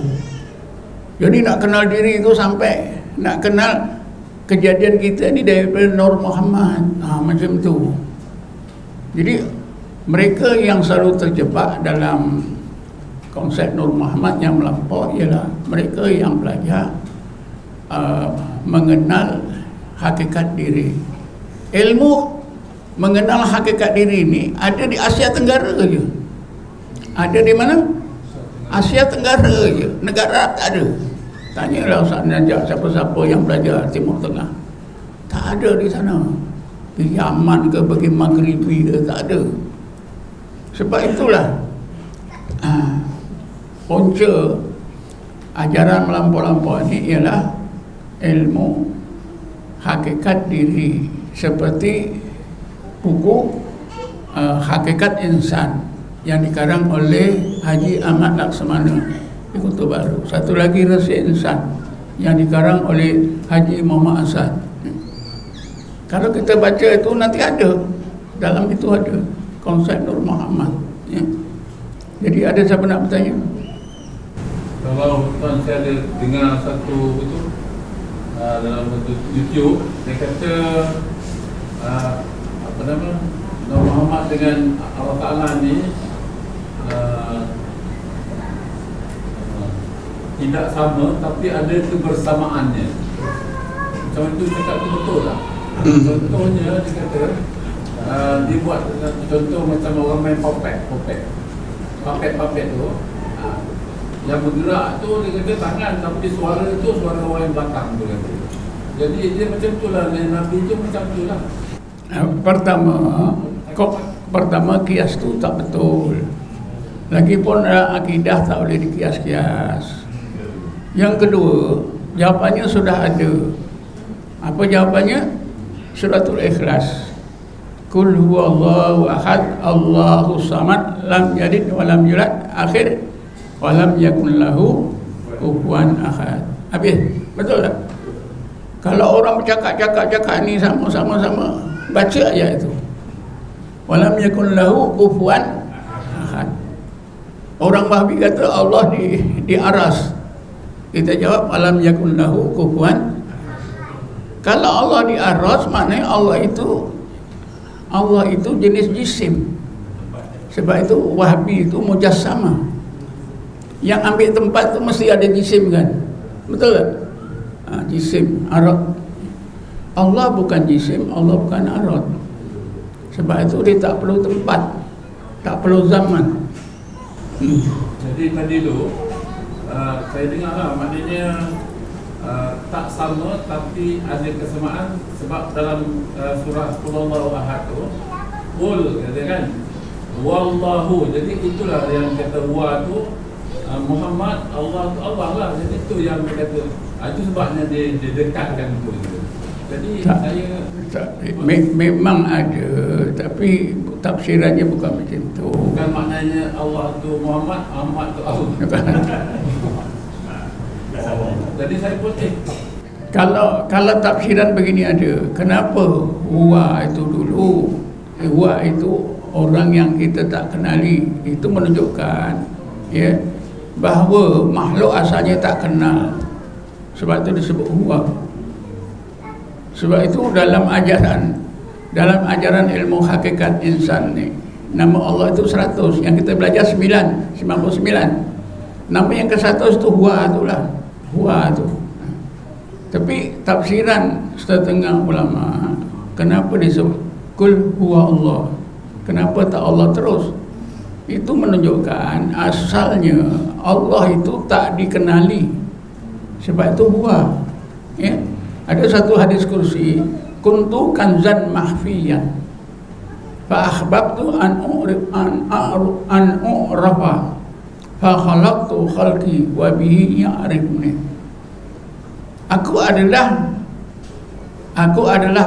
Jadi nak kenal diri itu sampai nak kenal kejadian kita ni daripada Nur Muhammad. Macam tu. Jadi mereka yang selalu terjebak dalam konsep Nur Muhammad yang melampau ialah mereka yang belajar mengenal hakikat diri. Ilmu mengenal hakikat diri ni ada di Asia Tenggara je. Ada di mana? Asia Tenggara je. Negara Arab tak ada. Tanyalah Ustaz Najak siapa-siapa yang belajar Timur Tengah. Tak ada di sana. Pergi Yaman ke, pergi Maghribi ke, tak ada. Sebab itulah punca ajaran melampau-lampau ini ialah ilmu hakikat diri, seperti buku Hakikat Insan yang dikarang oleh Haji Ahmad Laksamana di Kota Baru. Satu lagi Rahsia Insan yang dikarang oleh Haji Muhammad Asad. Kalau kita baca itu nanti ada, dalam itu ada konsep Nur Muhammad ya. Jadi ada siapa nak bertanya? Kalau tuan saya ada dengar satu itu dalam bentuk YouTube, dia kata apa nama, Nur Muhammad dengan Allah Ta'ala ni tidak sama tapi ada kebersamaannya. Macam itu cakap tu betul tak? Contohnya dia kata dia buat contoh macam orang main papet tu, yang bergerak tu dia kata tangan, tapi suara tu suara orang yang belakang tu kata. Jadi dia macam tu lah, Nabi tu macam tu lah. Pertama kias tu tak betul. Lagipun akidah tak boleh dikias-kias. Yang kedua, jawapannya sudah ada. Apa jawapannya? Suratul Ikhlas. Qul huwallahu ahad, Allahu samad, lam yalid wa lam yulad, akhir wa lam yakun lahu kufuwan ahad. Habis. Betul tak? Kalau orang bercakap-cakap ni sama-sama baca ayat itu. Wa lam yakun lahu kufuwan ahad. Orang Wahabi kata Allah di aras. Kita jawab alam yakun lahu kufuwan. Kalau Allah di aras, maknanya Allah itu jenis jisim. Sebab itu Wahabi itu mujassamah. Yang ambil tempat tu mesti ada jisim kan? Betul tak? Jisim, arad. Allah bukan jisim, Allah bukan arad. Sebab itu dia tak perlu tempat, tak perlu zaman. Jadi tadi tu saya dengar lah, maknanya tak sama tapi ada kesamaan. Sebab dalam surah Qul Ahad tu, Qul kata kan, Wallahu. Jadi itulah yang kata wa tu Muhammad, Allah tu Allah lah. Jadi itu yang dia kata. Itu sebabnya dia dekatkan tu. Jadi memang ada, tapi tafsirannya bukan macam tu. Bukan maknanya Allah tu Muhammad, Ahmad tu Allah. Jadi saya pun kalau tafsiran begini ada, kenapa huwa itu dulu? Huwa itu orang yang kita tak kenali. Itu menunjukkan ya bahawa makhluk asalnya tak kenal. Sebab itu disebut huwa. Sebab itu dalam ajaran ilmu hakikat insan ni, nama Allah itu 100, yang kita belajar 99. Nama yang ke-100 itu huwa itulah. Huwa tu. Tapi tafsiran setengah ulama, kenapa disebut Qul huwa Allah? Kenapa tak Allah terus? Itu menunjukkan asalnya Allah itu tak dikenali. Sebab itu huwa. Ya. Ada satu hadis kursi, kuntu kanzan mahfiyan fa akhbabtu an u'rafa fa khalaqtu khalqi wa bihi ya'rifuni. Aku adalah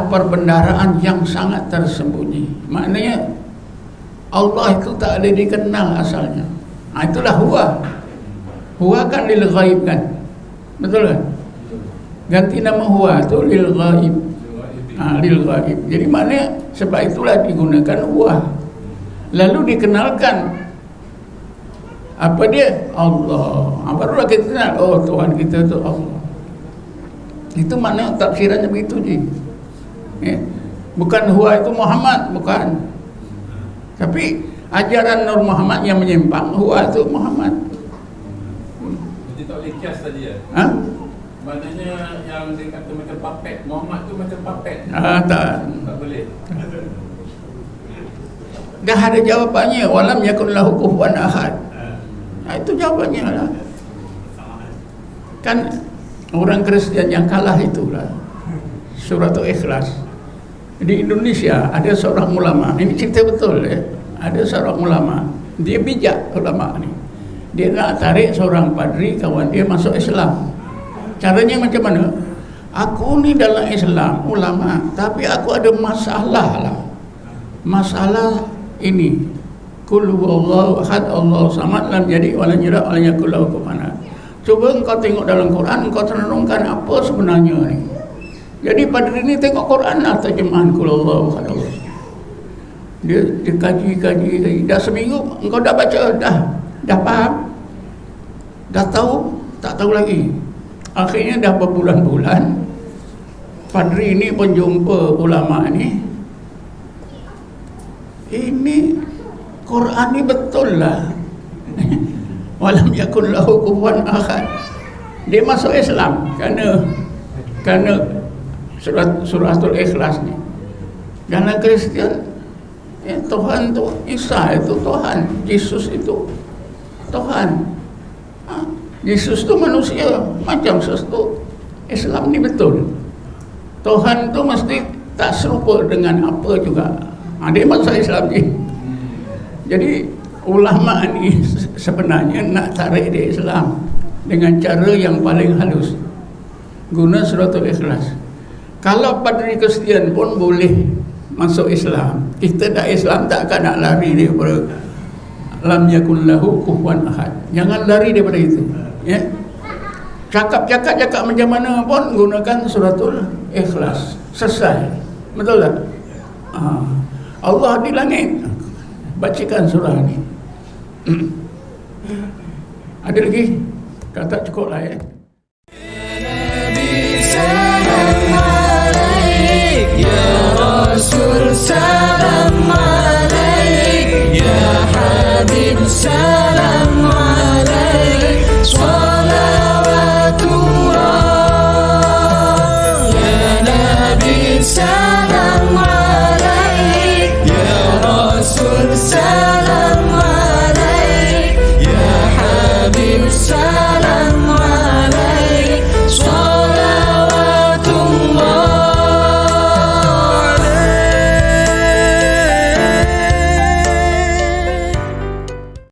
perbendaharaan yang sangat tersembunyi. Maknanya Allah itu tak ada dikenal asalnya. Itulah huwa. Huwa kan lil ghaib kan. Betul kan? Ganti nama huwa tu lil ghaib. Lil ghaib. Jadi maknanya sebab itulah digunakan huwa. Lalu dikenalkan apa dia? Allah. Barulah kita kenal, oh Tuhan kita tu Allah. Itu maknanya tafsirannya begitu je. Ya. Bukan huwa itu Muhammad, bukan. Tapi ajaran Nur Muhammad yang menyimpang, huwa itu Muhammad. Jadi tak boleh kias tadi ya? Maknanya yang dia kata macam papet, Muhammad tu macam papet. Tak boleh. Dah ada jawapannya, walam yakun lahu kufuwan ahad. Itu jawapannya lah. Kan orang Kristian yang kalah itulah Suratul Ikhlas. Di Indonesia ada seorang ulama, ini cerita betul ya. Ada seorang ulama, dia bijak ulama ni. Dia nak tarik seorang padri kawan dia masuk Islam. Caranya macam mana? Aku ni dalam Islam ulama, tapi aku ada masalah lah. Masalah ini. Qul huwallahu ahad, Allahu samad, lam yalid wa lam yulad wa lam yakul lahu kufuwan ahad. Cuba engkau tengok dalam Quran, engkau renungkan apa sebenarnya ni. Jadi padri ni tengok Quran lah terjemahan Qul huwallahu ahad. Dia kaji. Dah seminggu engkau dah baca, dah faham, dah tahu, tak tahu lagi. Akhirnya dah berbulan-bulan padri ni pun jumpa ulama ni. Ini Quran ni betul lah. Walam yakun lahu kufuwan ahad. Dia masuk Islam kerana suratul Ikhlas ni. Dalam Kristian, Tuhan tu Isa itu Tuhan, Yesus itu Tuhan. Yesus tu manusia macam sesuatu. Islam ni betul. Tuhan tu mesti tak serupa dengan apa juga. Dia masuk Islam ni. Jadi ulama ni sebenarnya nak tarik dia Islam dengan cara yang paling halus, guna suratul Ikhlas. Kalau padri Kristian pun boleh masuk Islam, kita dah Islam takkan nak lari daripada lam yakun lahu kufuwan ahad. Jangan lari daripada itu, ya. Cakap macam mana pun gunakan suratul Ikhlas, selesai. Betul tak? Allah di langit, bacakan surah ni. Ada lagi? Kata cukup lah ya. Nabi salam alaik, ya Rasul salam alaik, ya Habib salam